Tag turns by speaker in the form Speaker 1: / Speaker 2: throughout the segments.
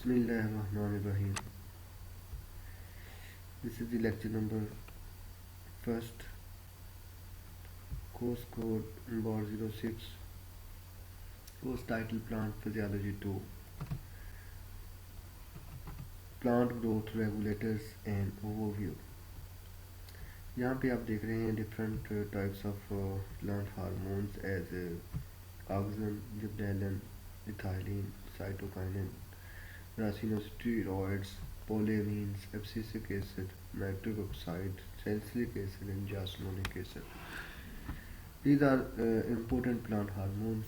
Speaker 1: Bismillahirrahmanirrahim. This is the lecture number first, course code bar 06, course title Plant Physiology 2, Plant Growth Regulators and Overview. यहाँ पे आप देख रहे हैं different types of plant hormones as auxin, gibberellin, ethylene, cytokinin, racinosteroids, polyamines, abscisic acid, nitric oxide, salicylic acid, and jasmonic acid. These are important plant hormones.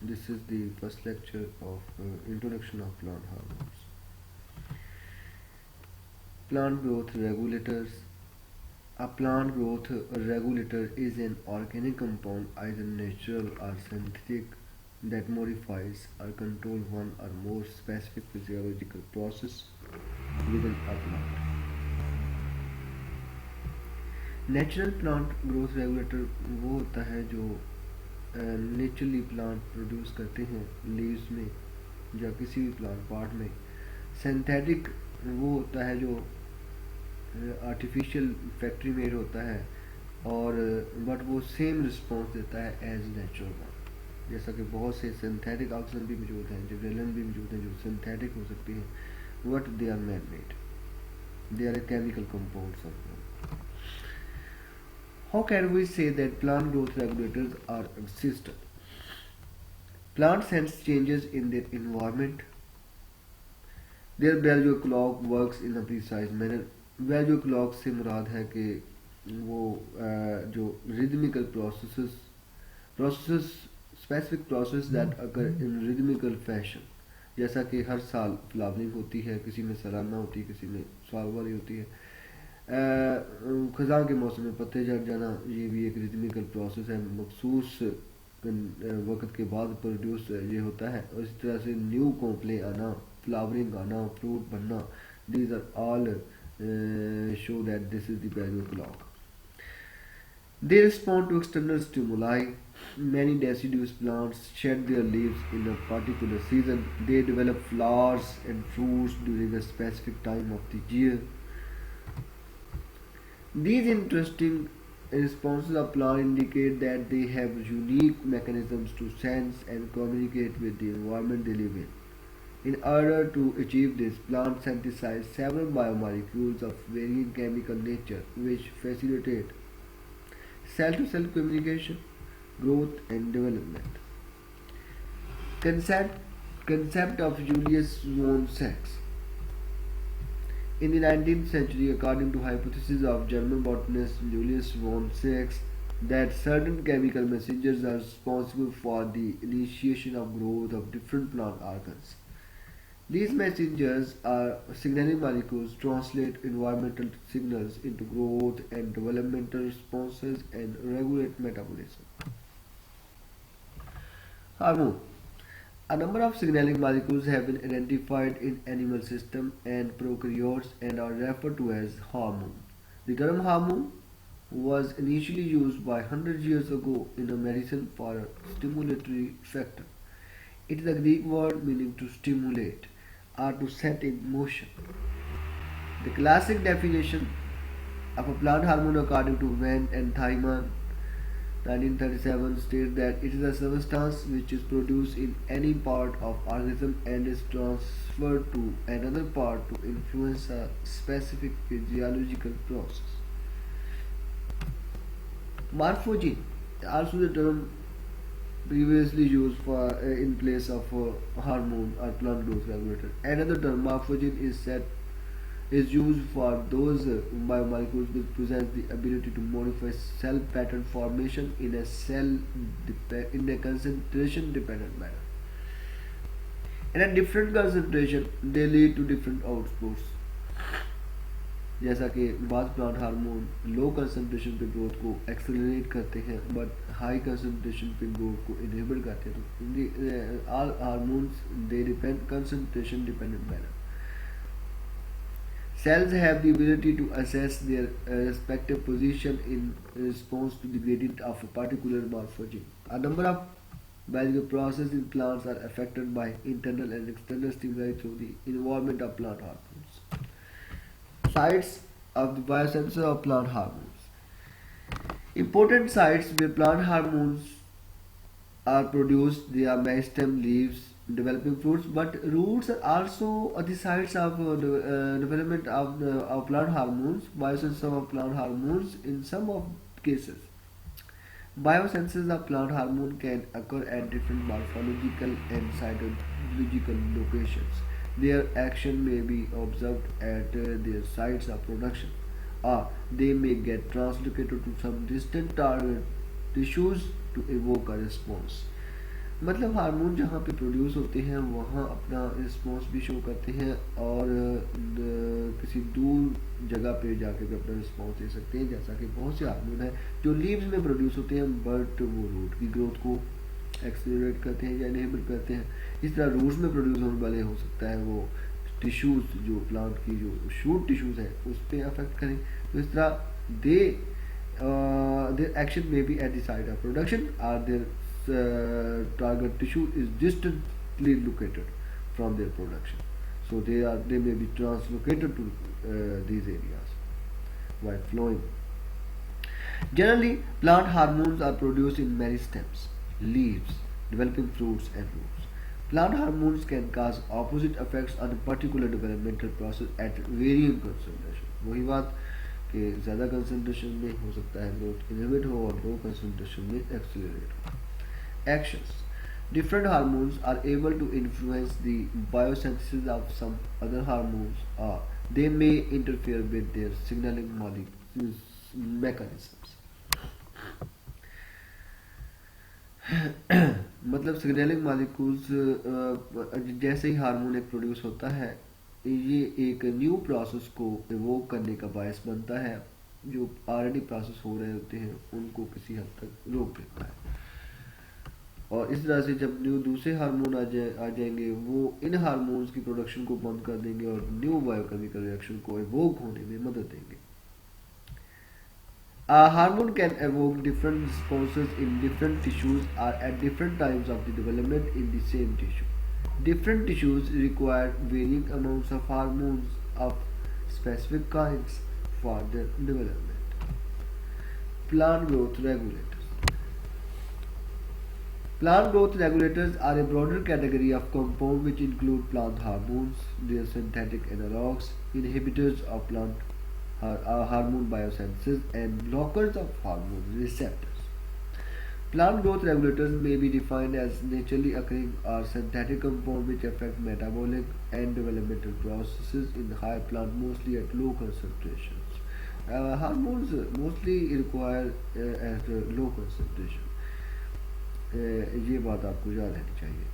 Speaker 1: This is the first lecture of introduction of plant hormones. Plant growth regulators. A plant growth regulator is an organic compound, either natural or synthetic, that modifies or controls one or more specific physiological process within a plant. Natural plant growth regulator वो होता है जो naturally plant produce करते हैं leaves में या किसी भी प्लांट पार्ट में. सिंथेटिक वो होता है जो आर्टिफिशियल फैक्ट्री मेड होता है और बट वो सेम रिस्पॉन्स देता है एज नेचुरल वन. जैसा कि बहुत से सिंथेटिक ऑक्सीजन भी मौजूद हैं, जिब्रेलिन भी मौजूद हैं जो सिंथेटिक हो सकती हैं, but they are man made, they are chemical compounds of them. How can we say that plant growth regulators are existent? Plants sense changes in their environment. Their value clock works in a precise manner. Value clock से मुराद है कि वो जो rhythmical processes specific process that occur in rhythmical fashion. जैसा कि हर साल flowering होती है, किसी में सालाना होती है, किसी में साल वाली होती है. ख़ज़ां के मौसम में पत्ते झड़ जाना ये भी एक रिदमिकल प्रोसेस है, मखसूस वक्त के बाद प्रोड्यूस ये होता है. और इस तरह से न्यू कॉम्प्ले आना, फ्लावरिंग आना, फ्रूट बनना, these are all show that this is the value clock. They respond to external stimuli. Many deciduous plants shed their leaves in a particular season. They develop flowers and fruits during a specific time of the year. These interesting responses of plants indicate that they have unique mechanisms to sense and communicate with the environment they live in. In order to achieve this, plants synthesize several biomolecules of varying chemical nature which facilitate cell-to-cell communication, growth and development. Concept of Julius von Sachs. In the 19th century, according to hypothesis of German botanist Julius von Sachs, that certain chemical messengers are responsible for the initiation of growth of different plant organs. These messengers are signaling molecules translate environmental signals into growth and developmental responses and regulate metabolism. Hormone. A number of signaling molecules have been identified in animal system and prokaryotes and are referred to as hormones. The term hormone was initially used by 100 years ago in a medicine for a stimulatory factor. It is a Greek word meaning to stimulate or to set in motion. The classic definition of a plant hormone according to Van and Thyman 1937 states that it is a substance which is produced in any part of organism and is transferred to another part to influence a specific physiological process. Morphogen, also the term previously used for in place of hormone or plant growth regulator. Another term, morphogen, is used for those biomolecules which possess the ability to modify cell pattern formation in a concentration dependent manner. And at different concentration, they lead to different outputs. जैसा कि बाद plant hormone low concentration पे growth को accelerate करते हैं but high concentration पे growth को enable करते हैं. तो all hormones they depend concentration dependent manner. Cells have the ability to assess their respective position in response to the gradient of a particular morphogen. A number of Biological processes in plants are affected by internal and external stimuli through the involvement of plant hormones. Sites of the biosensor of plant hormones. Important sites where plant hormones are produced, they are meristem, leaves, developing fruits, but roots are also the sites of development of plant hormones, biosensor of plant hormones in some of cases. Biosenses of plant hormone can occur at different morphological and cytological locations. Their action may be observed at their sites of production, or they may get translocated to some distant target tissues to evoke a response. मतलब hormone जहाँ पे produce होते हैं वहाँ अपना response भी show करते हैं और किसी दूर जगह पे जाके भी अपना रिस्पॉन्स दे सकते हैं, जैसा कि बहुत से हार्मोन हैं जो लीव्स में प्रोड्यूस होते हैं बट वो रूट की ग्रोथ को एक्सेलरेट करते हैं या इनहिबिट करते हैं। इस तरह रूट्स में प्रोड्यूस होने वाले हो सकता है वो टिश्यूज जो प्लांट की जो शूट टिश्यूज हैं उस पर अफेक्ट करें। तो इस तरह दे their action may be at the site of production or their target tissue is distantly located from their production. So they may be translocated to these areas while flowing. Generally, plant hormones are produced in meristems, leaves, developing fruits and roots. Plant hormones can cause opposite effects on a particular developmental process at varying concentration. वही बात कि ज़्यादा concentration में हो सकता है growth inhibit हो और लो कंसंट्रेशन में एक्सेलरेट हो। Actions different hormones are able to influence the biosynthesis of some other hormones or they may interfere with their signaling mechanisms. मतलब सिग्नलिंग मॉलिक्यूल्स जैसे ही हार्मोन एक प्रोड्यूस होता है ये एक न्यू प्रोसेस को इवोक करने का बायस बनता है, जो ऑलरेडी प्रोसेस हो रहे होते हैं उनको किसी हद तक रोक देता है। और इस तरह से जब न्यू दूसरे हार्मोन आ जाएंगे वो इन हार्मोन्स की प्रोडक्शन को बंद कर देंगे और न्यू बायोकेमिकल रिएक्शन को इवोक होने में मदद देंगे। A hormone can evoke different responses in different tissues or at different times of the development in the same tissue. Different tissues require varying amounts of hormones of specific kinds for their development. Plant growth regulators. Plant growth regulators are a broader category of compounds which include plant hormones, their synthetic analogues, inhibitors of plant hormone biosynthesis, and blockers of hormone receptors. Plant growth regulators may be defined as naturally occurring or synthetic compounds which affect metabolic and developmental processes in high plant, mostly at low concentrations. Hormones mostly require at low concentration. ये बात आपको याद रहनी चाहिए।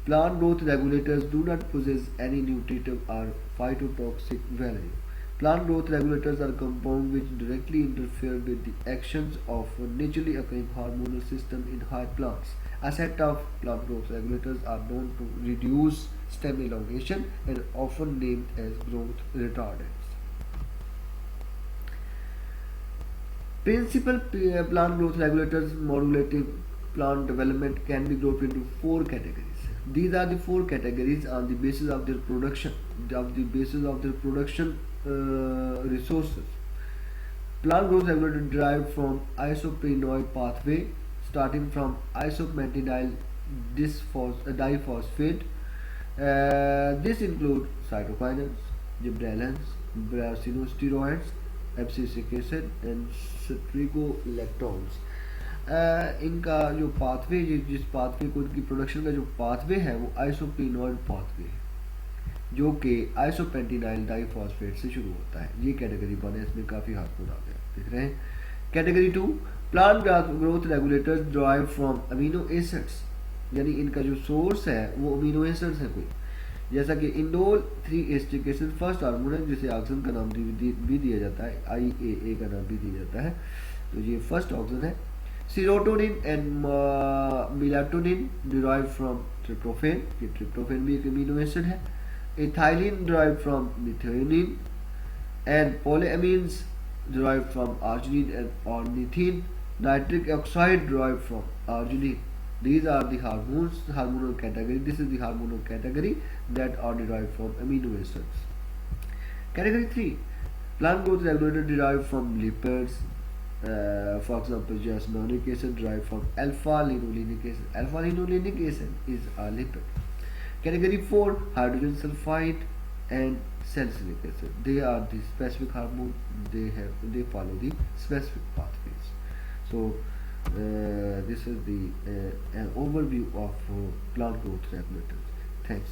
Speaker 1: Plant growth regulators do not possess any nutritive or phytotoxic value. Plant growth regulators are compounds which directly interfere with the actions of a naturally occurring hormonal system in high plants. A set of plant growth regulators are known to reduce stem elongation and often named as growth retardants. Principal plant growth regulators modulating plant development can be grouped into four categories. These are the four categories on the basis of their production, resources. Plant growth regulator derived from isoprenoid pathway, starting from isopentenyl diphosphate. This includes cytokinins, gibberellins, brasinosteroids, abscisic acid, and strigolactones. इनका जो pathway जिस pathway को इनकी production का जो pathway है वो आइसोप्रीनॉइड pathway है जो कि आइसोपेंटिनाइल डाइफॉस्फेट से शुरू होता है। ये कैटेगरी 1 है, इसमें काफ़ी हार्मोन आ गया दिख रहे हैं। Category 2 plant growth regulators drive from amino acids, यानी इनका जो सोर्स है वो अमीनो एसिड्स है कोई, जैसा कि indole 3 acetic acid first hormone है जिसे ऑक्सीजन का नाम भी दिया जाता है, IAA का नाम भी दिया जाता है, तो ये फर्स्ट ऑक्सीजन है। Serotonin and melatonin derived from tryptophan, ये tryptophan भी एक अमीनो एसिड है। Ethylene derived from methionine and polyamines derived from arginine and ornithine. Nitric oxide derived from arginine. These are the hormones, hormonal category. This is the hormonal category that are derived from amino acids. Category 3. Plant growth regulator derived from lipids. For example, jasminic acid derived from alpha-linolenic acid. Alpha-linolenic acid is a lipid. Category 4. Hydrogen sulfide and salicylic acid. They are the specific hormone. They follow the specific pathways. So this is the an overview of plant growth regulators. Thanks.